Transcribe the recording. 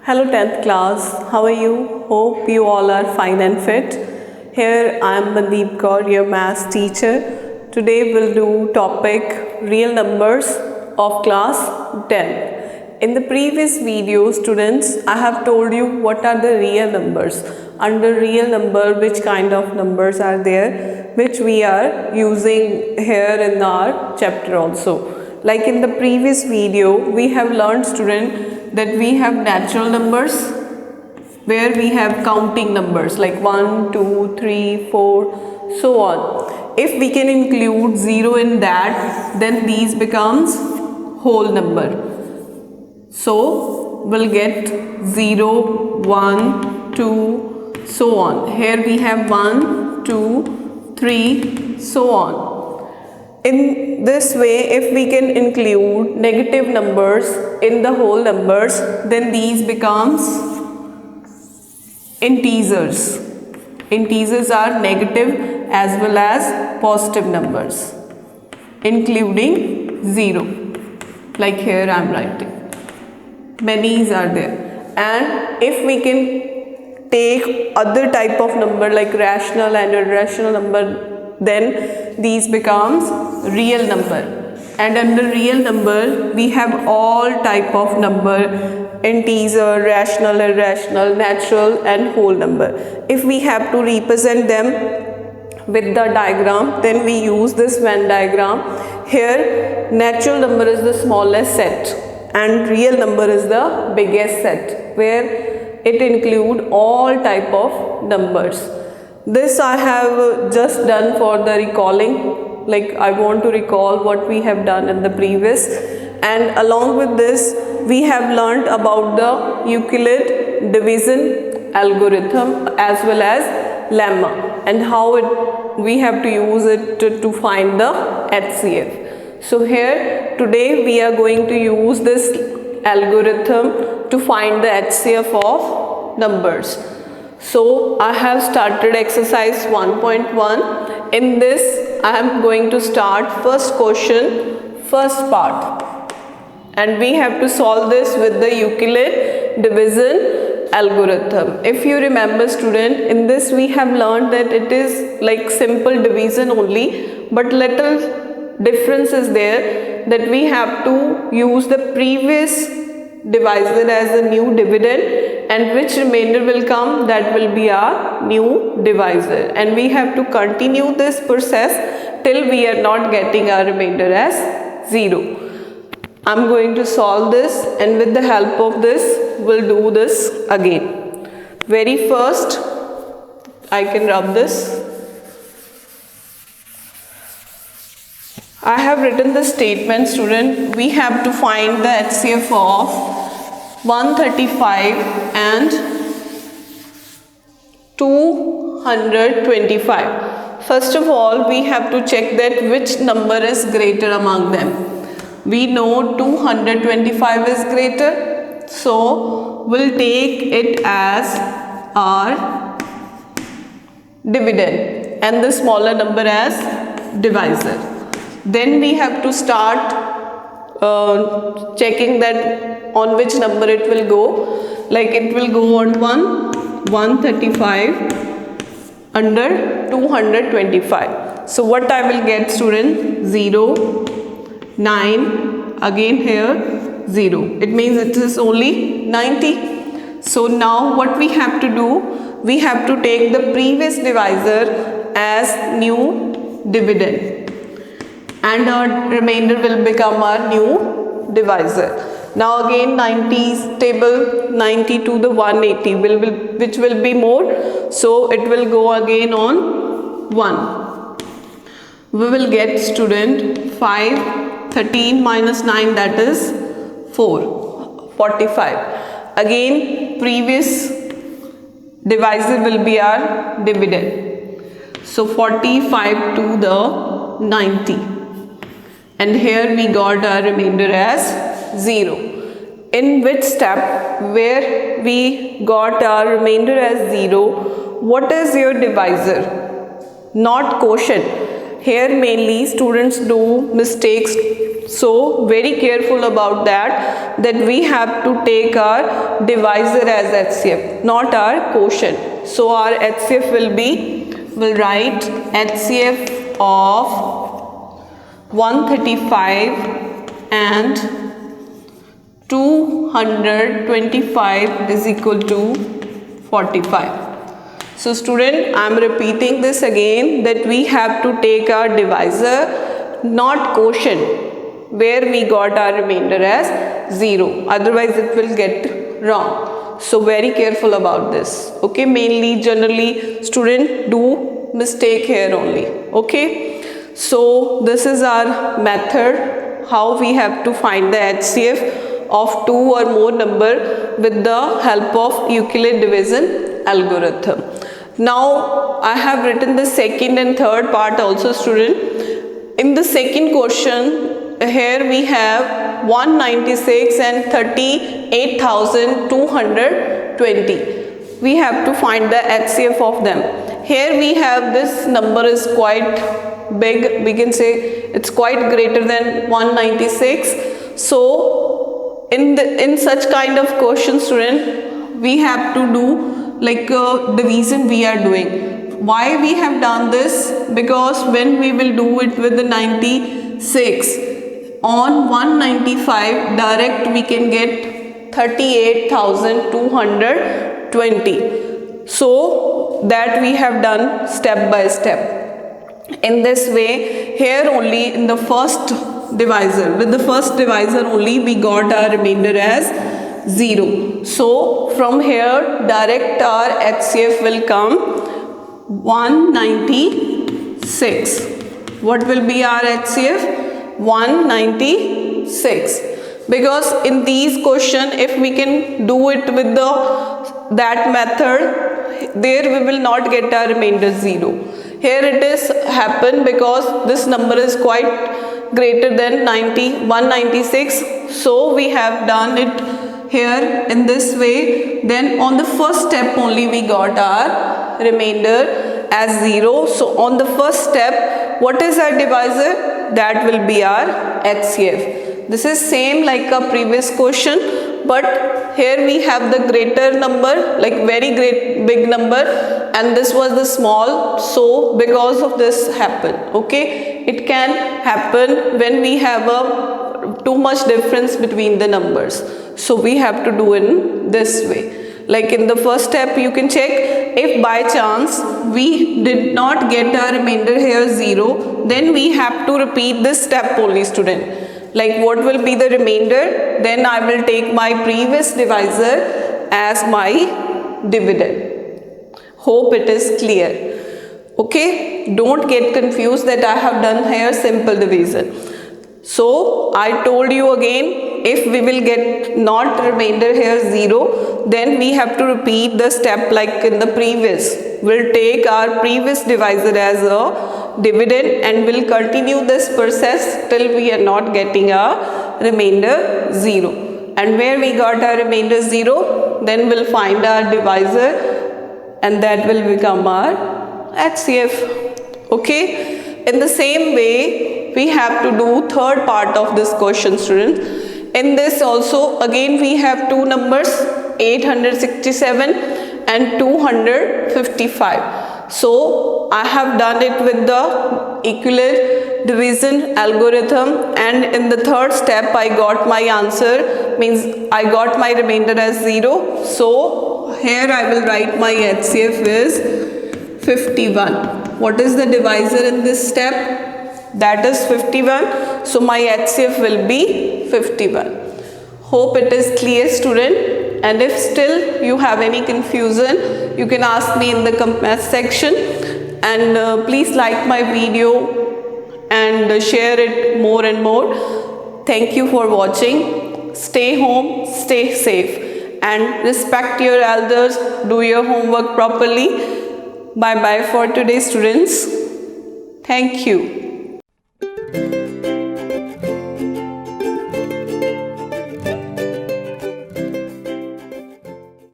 Hello 10th class, how are you? Hope you all are fine and fit. Here I am Mandeep Kaur, your maths teacher. Today we'll do topic real numbers of class 10. In the previous video students, I have told you what are the real numbers. Under real number, which kind of numbers are there, which we are using here in our chapter also. Like in the previous video, we have learned student that we have natural numbers where we have counting numbers like 1, 2, 3, 4, so on. If we can include 0 in that, then these becomes whole number. So we'll get 0, 1, 2, so on. Here we have 1, 2, 3, so on. In this way, if we can include negative numbers in the whole numbers, then these becomes integers. Integers are negative as well as positive numbers, including 0. Like here I am writing. Many are there. And if we can take other type of number like rational and irrational number, then these becomes real number. And under real number we have all type of number: integer, rational, irrational, natural and whole number. If we have to represent them with the diagram, then we use this Venn diagram. Here natural number is the smallest set and real number is the biggest set, where it include all type of numbers. This I have just done for the recalling, like I want to recall what we have done in the previous, and along with this we have learnt about the Euclid division algorithm as well as lemma and how we have to use it to find the HCF. So here today we are going to use this algorithm to find the HCF of numbers. So I have started exercise 1.1. In this I am going to start first question, first part, and we have to solve this with the Euclid division algorithm. If you remember student, in this we have learned that it is like simple division only, but little difference is there that we have to use the previous divisor as a new dividend, and which remainder will come, that will be our new divisor, and we have to continue this process till we are not getting our remainder as 0. I am going to solve this, and with the help of this we'll do this again. Very first I can rub this. I have written the statement student. We have to find the HCF of 135 and 225. First of all, we have to check that which number is greater among them. We know 225 is greater, so we'll take it as our dividend and the smaller number as divisor. Then we have to start checking that on which number it will go. Like it will go on 135 under 225. So what I will get student? 0, 9, again here 0. It means it is only 90. So now what we have to do? We have to take the previous divisor as new dividend, and our remainder will become our new divisor. Now again 90 is table, 90 to the 180 which will be more, so it will go again on 1. We will get student 5, 13 minus 9, that is 4, 45. Again previous divisor will be our dividend. So 45 to the 90. And here we got our remainder as 0. In which step where we got our remainder as 0, what is your divisor? Not quotient. Here mainly students do mistakes So very careful about that we have to take our divisor as HCF, not our quotient. So our HCF we'll write HCF of 135 and 225 is equal to 45. So student, I am repeating this again, that we have to take our divisor, not quotient, where we got our remainder as 0. Otherwise it will get wrong. So very careful about this. Okay, mainly generally student do mistake here only. Okay, so this is our method how we have to find the HCF of two or more number with the help of Euclid division algorithm. Now I have written the second and third part also, student. In the second question, here we have 196 and 38,220. We have to find the HCF of them. Here we have this number is quite big, we can say it's quite greater than 196. So in such kind of question, student, we have to do like division we are doing. Why we have done this? Because when we will do it with the 96 on 195, direct we can get 38,220. So that we have done step by step. In this way, here only in the first divisor, with the first divisor only we got our remainder as 0. So from here direct our HCF will come 196. What will be our HCF? 196. Because in these question, if we can do it with that method, there we will not get our remainder 0. Here it is happen because this number is quite greater than 196. So we have done it here in this way. Then on the first step only we got our remainder as 0. So on the first step, what is our divisor? That will be our HCF. This is same like a previous question, but here we have the greater number, like very great big number, and this was the small. So because of this happen. Okay, it can happen when we have too much difference between the numbers. So we have to do in this way. Like in the first step, you can check if by chance we did not get our remainder here 0, then we have to repeat this step only, student. Like what will be the remainder? Then I will take my previous divisor as my dividend. Hope it is clear. Okay, don't get confused that I have done here simple division. So I told you again, if we will get not remainder here 0, then we have to repeat the step like in the previous. We'll take our previous divisor as a dividend and we'll continue this process till we are not getting a remainder 0. And where we got our remainder 0, then we'll find our divisor and that will become our HCF. Okay. In the same way, we have to do third part of this question, students. In this also, again we have two numbers, 867 and 255. So I have done it with the Euclid division algorithm, and in the third step I got my answer, means I got my remainder as 0. So here I will write my HCF is 51. What is the divisor in this step? That is 51. So my HCF will be 51. Hope it is clear, student. And if still you have any confusion, you can ask me in the comment section. And please like my video and share it more and more. Thank you for watching. Stay home, stay safe, and respect your elders. Do your homework properly. Bye bye for today, students. Thank you.